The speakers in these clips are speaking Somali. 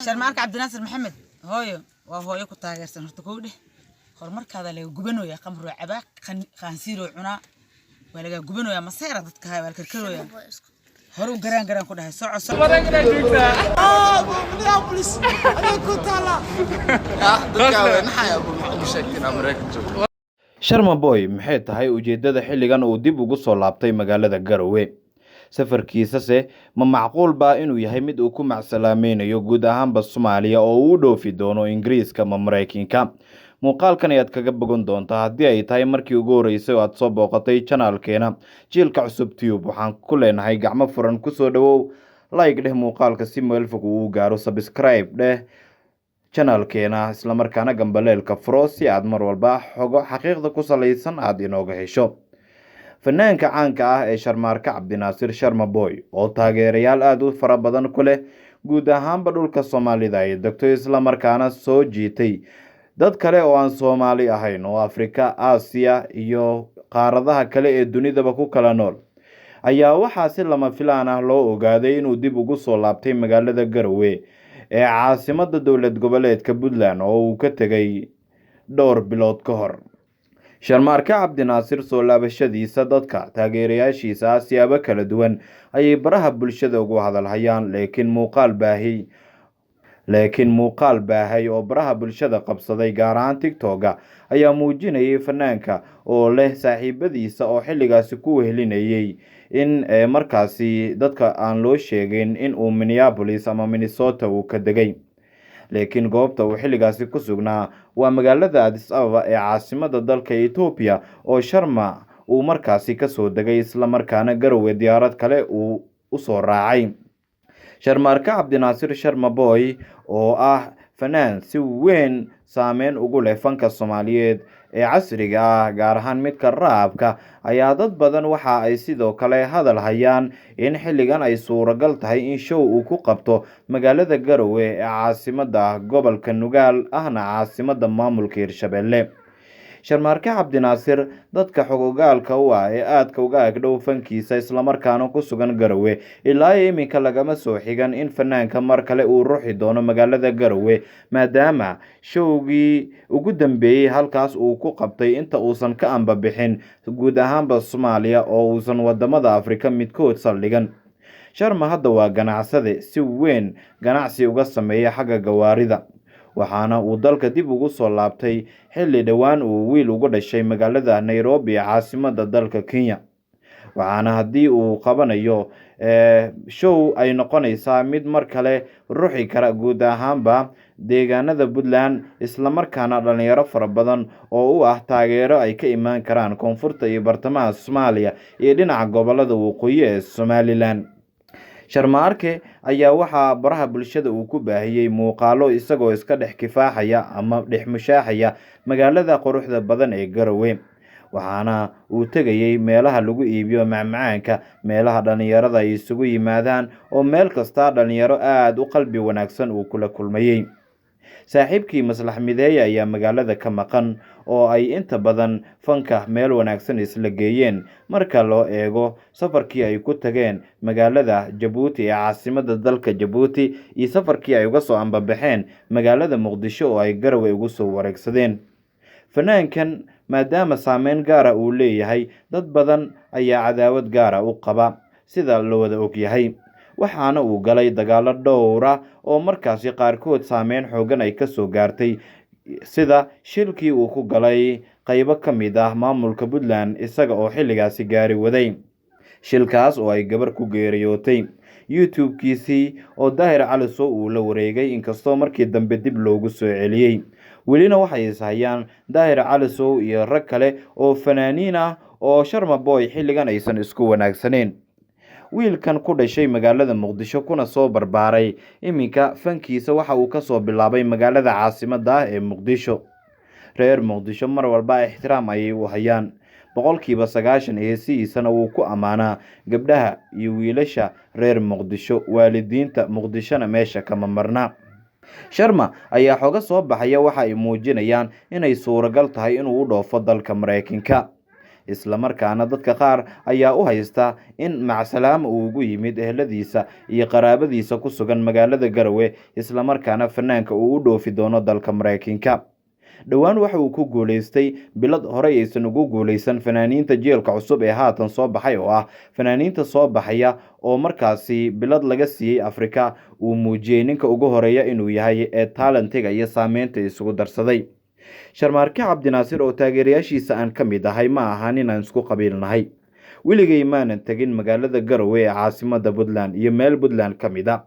شرمارك عبد الناصر محمد وهويو ku taageersan horta koodhe horumarkaada laga gubanayo qamro cabaaq khaansiiro cuna waa laga gubanayo maseera dadka hay wal karkarooya horu garaan ku dhahay soco maragna joogta Minneapolis ana ku taala dadka waxay u sheegtay maragna joogta Sharma Boy maxay tahay ujeedada xilligan uu dib ugu soo laabtay magaalada Garowe safarkiisa ma macquul ba inuu yahay mid uu ku macsalaameeyo guud ahaanba Soomaaliya oo uu dhoofi doono Ingiriiska ama Mareykanka muuqaalkan ayaad kaga bogan doontaa haddii ay tahay markii ugu horeysay oo aad soo booqatay channelkeena jiilka cusub tube waxaan ku leenahay gacmo furan ku soo dhawow like dheh muuqaalka si meel fog uu gaaro subscribe dheh channelkeena isla markaana gambaleelka furo si aad mar walba xogo xaqiiqda ku saleysan aad inooga hesho fanaanka caanka ah ee Sharmaarka Cabdinaasir Sharma Boy oo taageerayaal aad u fara badan ku leh guud ahaanba dhulka Soomaalida ay degto isla markaana soo jiitay dad kale oo aan Soomaali ahayn oo Afrika, Aasiya iyo qaaradaha kale ee dunidaba ku kala nool ayaa waxaa si lama filaan ah loo ogaaday inuu dib ugu soo laabtay magaalada Garowe ee caasimadda dowlad goboleedka Puntland oo uu ka tagay dhowr bilood ka hor Sharmaarka Cabdinaasir soo laabashadiisa dadka taageerayaashiisa siyaabo kala duwan ayay baraha bulshada ugu hadalhayaan laakiin muuqaal baahay oo baraha bulshada qabsaday gaar ahaan TikTok ayaa muujinayay fanaanka oo leh saaxiibadiisa oo xilligaasi ku wehelinayay in markaasi dadka aan loo sheegin in uu Minneapolis ama Minnesota uu ka degay laakiin goobta uu xilligaasi ku sugnaa waa magaalada Addis Ababa ee caasimadda dalka Ethiopia oo Sharma uu markaasi ka soo degay isla markaana Garowe diyaarad kale uu u soo raacay Sharmaarka Cabdinaasir Sharma Boy oo ah fanaan si weyn saameyn ugu leh fanka Soomaaliyeed ee casriga ah gaar ahaan midka raabka ayaa dad badan waxa ay sidoo kale hadal hayaan in xilligan ay suuragal tahay in show uu ku qabto magaalada Garowe ee caasimadda gobolka Nugaal ahna caasimadda maamulka Hirshabelle Sharmaarka Cabdinaasir dadka xogogaalka u ah ee aadka uga agdhow fankiisa isla markaana ku sugan Garowe ilaa iminka lagama soo xigan in fanaanka mar kale uu ruuxi doono magaalada Garowe maadaama showgii ugu dambeeyay halkaas uu ku qabtay inta uusan ka ambabixin guud ahaanba Soomaaliya oo uusan wadamada Afrika midkood saldhigan Sharma hadda waa ganacsade si weyn ganacsi uga sameeya xagga gawaarida waxaana uu dalka dib ugu soo laabtay xilli dhawaan uu wiil ugu dhashay magaalada Nairobi caasimadda dalka Kenya waxaana haddii uu qabanayo show ay noqonaysaa mid mar kale ruuxi kara guud ahaanba deegaanada Puntland isla markaana dhalinyaro fara badan oo u ah taageero ay ka imaan karaan koonfurta iyo bartamaha Soomaaliya iyo dhinaca gobolada waqooyi ee Somaliland Sharmaarke ayaa waxa baraha bulshada uu ku baahiyay muuqaalo isagoo iska dhex kifaaxaya ama dhex mushaaxaya magaalada quruxda badan ee Garowe waxaana uu tagayay meelaha lagu iibiyo macmacaanka meelaha dhalinyarada ay isugu yimaadaan oo meel kasta dhalinyaro aad u qalbi wanaagsan uu kula kulmayay saaxiibkii Maslax Mideeya ayaa magaalada ka maqan oo ay inta badan fanka meel wanaagsan isla geeyeen marka loo eego safarkii ay ku tageen magaalada Djibouti ee caasimadda dalka Djibouti iyo safarkii ay uga soo ambabaxeen magaalada Muqdisho oo ay Garowe ugu soo wareegsadeen fanaankan maadaama saameyn gaar ah uu leeyahay dad badan ayaa cadaawad gaar ah u qaba sida loo wada og yahay waxaana uu galay dagaalo dhowr ah oo markaasi qaarkood saameyn xoogan ay ka soo gaartay sida shilkii uu ku galay qaybo ka mid ah maamulka Puntland isaga oo xilligaasi gaari waday shilkaas oo ay gabar ku geeriyootay YouTube-kiisii oo Daahir Cali Sow uu la wareegay inkastoo markii dambe dib loogu soo celiyay welina waxay ishayaan Daahir Cali Sow iyo rag kale oo fanaaniin ah oo Sharma Boy xilligan aysan isku wanaagsaneen wiilkan ku dhashay magaalada Muqdisho kuna soo barbaaray iminka fankiisa waxa uu ka soo bilaabay magaalada caasimadda ah ee Muqdisho reer Muqdisho mar walba ixtiraam ayay u hayaan boqolkiiba 90 heesiisana uu ku amaanaa gabdhaha iyo wiilasha reer Muqdisho waalidiinta Muqdishona meesha kama marna Sharma ayaa xoga soo baxaya waxa ay muujinayaan inay suuragal tahay inuu u dhoofo dalka Mareykanka isla markaana dadka qaar ayaa u haysta in macsalaama uu ugu yimid eheladiisa iyo qaraabadiisa ku sugan magaalada Garowe isla markaana fanaanka uu u dhoofi doono dalka Mareykanka. dhowaan waxa uu ku guuleystay bilad horey aysan ugu guuleysan fanaaniinta jeelka cusub ee haatan soo baxay oo ah fanaaniinta soo baxaya oo markaasi bilad laga siiyey Afrika uu muujiyey ninka ugu horeeya inuu yahay ee talentiga iyo saameynta isugu darsaday. Sharmaarke Cabdinaasir oo taageerayaashiisa aan ka mid ahay ma ahan inaan isku qabiilnahay. weligay maanan tagin magaalada Garowe ee caasimadda Puntland iyo meel Puntland ka mid ah,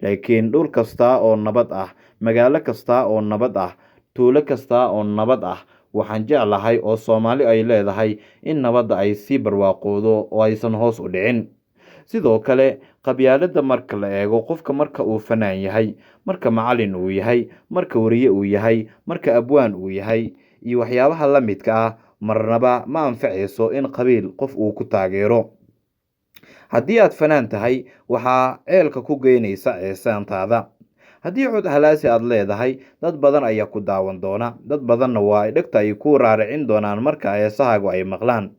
laakiin dhul kasta oo nabad ah, magaalo kasta oo nabad ah, tuulo kasta oo nabad ah waxaan jeclahay oo Soomaali ay leedahay in nabadda ay sii barwaaqoodo oo aysan hoos u dhicin. sidoo kale qabyaaladda marka la eego qofka marka uu fanaan yahay, marka macallin uu yahay, marka wariye uu yahay, marka abwaan uu yahay iyo waxyaabaha la midka ah marnaba ma anfacayso in qabiil qof uu ku taageero. haddii aad fanaan tahay waxaa ceelka ku geynaysa ceesaantaada. haddii cod halaasi aad leedahay dad badan ayaa ku daawan doona, dad badanna waa dhegta ay ku raaricin doonaan marka heesahaagu ay maqlaan.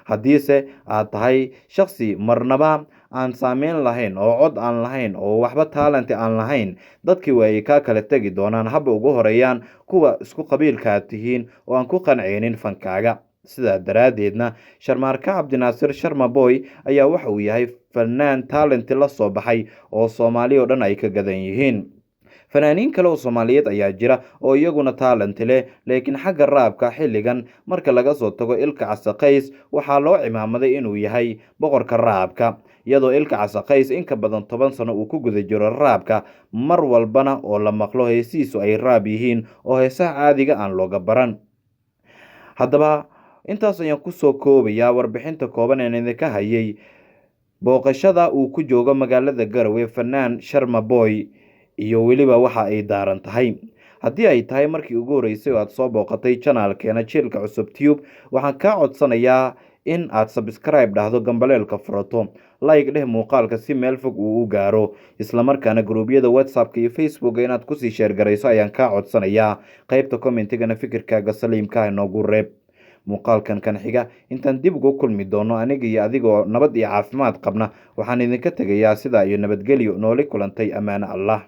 haddiise aad tahay shakhsi marnaba aan saameyn lahayn oo cod aan lahayn oo waxba talent aan lahayn, dadkii way ka kala tagi doonaan haba ugu horeeyaan kuwa isku qabiilka aad tihiin oo aan ku qanceynin fankaaga. sidaa daraaddeedna Sharmaarke Cabdinaasir Sharma Boy ayaa waxa uu yahay fanaan talent la soo baxay oo Soomaali oo dhan ay ka gadan yihiin. fanaaniin kale oo Soomaaliyeed ayaa jira oo iyaguna talent leh, laakiin xagga raabka xilligan marka laga soo tago Ilka Case Qays waxaa loo cimaamaday inuu yahay boqorka raabka, iyadoo Ilka Case Qays in ka badan 10 sano uu ku guda jiro raabka, mar walbana oo la maqlo heesiisu ay raab yihiin oo heesaha caadiga aan looga baran. haddaba intaas ayaan ku soo koobayaa warbixinta kooban ee idinka hayay booqashada uu ku joogo magaalada Garowe fanaan Sharma Boy iyo weliba waxa ay daaran tahay. haddii ay tahay markii ugu horeysay oo aad soo booqatay channelkeena Jeelka Cusub Tube, waxaan kaa codsanayaa in aad subscribe dhahdo, gambaleelka furato, like dheh muuqaalka si meel fog uu u gaaro, isla markaana gruubyada WhatsApp iyo Facebook inaad ku sii share garayso ayaan kaa codsanayaa. qaybta commentigana fikirkaaga saliimka inoogu reeb. muuqaalkan kan xiga intaan dib ugu kulmi doono aniga iyo adigoo nabad iyo caafimaad qabna, waxaan idinka tegayaa sidaa iyo nabadgelyo nooli kulantay ammaano Allah.